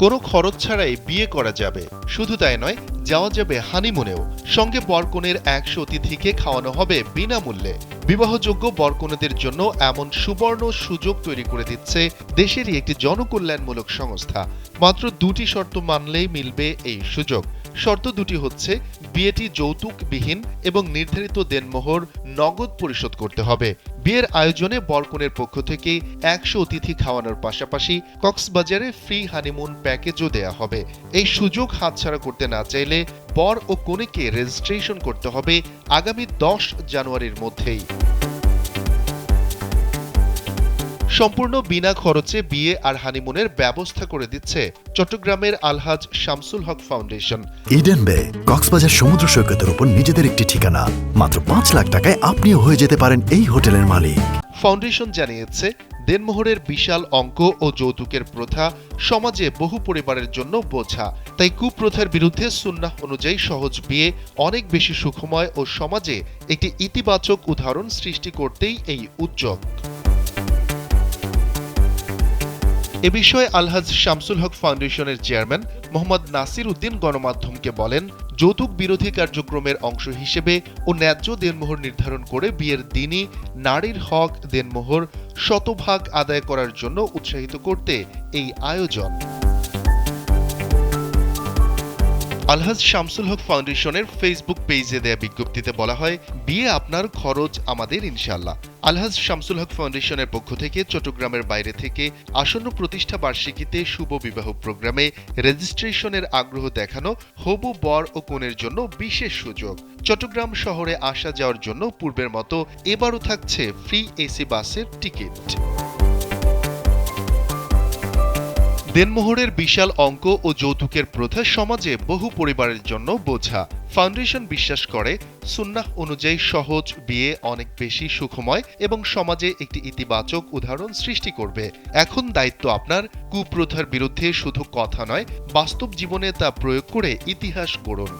কোনো খরচ ছাড়াই বিয়ে করা যাবে। শুধু তাই নয়, যাওয়া যাবে হানিমুনেও। সঙ্গে বরকনের 100 অতিথিকে খাওয়ানো হবে বিনামূল্যে। বিবাহযোগ্য বরকনেদের জন্য এমন সুবর্ণ সুযোগ তৈরি করে দিচ্ছে দেশেরই একটি জনকল্যাণমূলক সংস্থা। মাত্র 2টি শর্ত মানলেই মিলবে এই সুযোগ। শর্ত দুটি হচ্ছে, বিয়েটি যৌতুকবিহীন এবং নির্ধারিত দেনমোহর নগদ পরিশোধ করতে হবে। বিয়ের আয়োজনে বরকনের পক্ষ থেকে 100 অতিথি খাওয়ানোর পাশাপাশি কক্সবাজারে ফ্রি হানিমুন প্যাকেজও দেয়া হবে। এই সুযোগ হাতছাড়া করতে না চাইলে বর ও কনেকে রেজিস্ট্রেশন করতে হবে আগামী 10 জানুয়ারির মধ্যেই। সম্পূর্ণ বিনা খরচে বিয়ে আর হানিমুনের ব্যবস্থা করে দিচ্ছে চট্টগ্রামের আলহাজ শামসুল হক ফাউন্ডেশন। ইডেন বে কক্সবাজার সমুদ্র সৈকতের উপর নিজেদের একটি ঠিকানা। মাত্র 5 লাখ টাকায় আপনিও হয়ে যেতে পারেন এই হোটেলের মালিক। ফাউন্ডেশন জানিয়েছে, দেনমোহরের বিশাল অঙ্ক ও যৌতুকের প্রথা সমাজে বহু পরিবারের জন্য বোঝা। তাই কুপ্রথার বিরুদ্ধে সুন্নাহ অনুযায়ী সহজ বিয়ে অনেক বেশি সুখময় ও সমাজে একটি ইতিবাচক উদাহরণ সৃষ্টি করতেই এই উদ্যোগ। এ বিষয়ে আলহাজ শামসুল হক ফাউন্ডেশনের চেয়ারম্যান মোহাম্মদ নাসির উদ্দিন গণমাধ্যমকে বলেন, যৌতুক বিরোধী কার্যক্রমের অংশ হিসেবে ও ন্যায্য দেনমোহর নির্ধারণ করে বিয়ের দিনই নারীর হক দেনমোহর শতভাগ আদায় করার জন্য উৎসাহিত করতে এই আয়োজন। আলহাজ শামসুল হক ফাউন্ডেশনের ফেসবুক পেজে দেয়া বিজ্ঞপ্তিতে বলা হয়, বিয়ে আপনার, খরচ আমাদের ইনশাআল্লাহ। আলহাজ শামসুল হক ফাউন্ডেশনের পক্ষ থেকে চট্টগ্রামের বাইরে থেকে আসন্ন প্রতিষ্ঠা বার্ষিকীতে শুভ বিবাহ প্রোগ্রামে রেজিস্ট্রেশনের আগ্রহ দেখানো হবু বর ও কনের জন্য বিশেষ সুযোগ। চট্টগ্রাম শহরে আসা যাওয়ার জন্য পূর্বের মতো এবারও থাকছে ফ্রি এসি বাসের টিকিট। দেনমোহরের বিশাল অঙ্ক ও যৌতুকের প্রথা সমাজে বহু পরিবারের জন্য বোঝা। ফাউন্ডেশন বিশ্বাস করে, সুন্নাহ অনুযায়ী সহজ বিয়ে অনেক বেশি সুখময় এবং সমাজে একটি ইতিবাচক উদাহরণ সৃষ্টি করবে। এখন দায়িত্ব আপনার, কুপ্রথার বিরুদ্ধে শুধু কথা নয়, বাস্তব জীবনে তা প্রয়োগ করে ইতিহাস গড়ুন।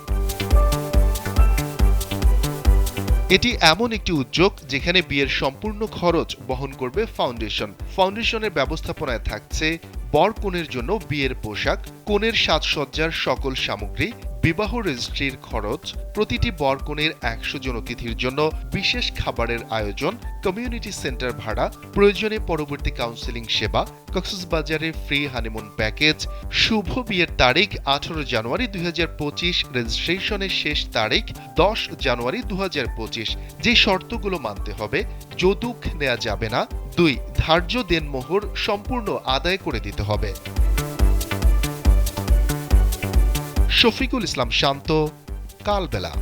এটি এমন একটি উদ্যোগ যেখানে বিয়ের সম্পূর্ণ খরচ বহন করবে ফাউন্ডেশন। ফাউন্ডেশনের ব্যবস্থাপনায় থাকছে বর কনের জন্য বিয়ের পোশাক, কনের সাজসজ্জার সকল সামগ্রী, বিবাহ রেজিস্ট্রির খরচ, প্রতিটি বর কনের 100 জন অতিথির জন্য বিশেষ খাবারের আয়োজন, কমিউনিটি সেন্টার ভাড়া, প্রয়োজনে পরবর্তী কাউন্সেলিং সেবা, কক্সবাজারে ফ্রি হানিমুন প্যাকেজ। শুভ বিয়ের তারিখ 18 জানুয়ারি 2025, রেজিস্ট্রেশনের শেষ তারিখ 10 জানুয়ারি 2025। যে শর্তগুলো মানতে হবে: যৌতুক নেওয়া যাবে না, 2 ধার্য দেনমোহর সম্পূর্ণ আদায় করে দিতে হবে। শফিকুল ইসলাম শান্ত, কালবেলা।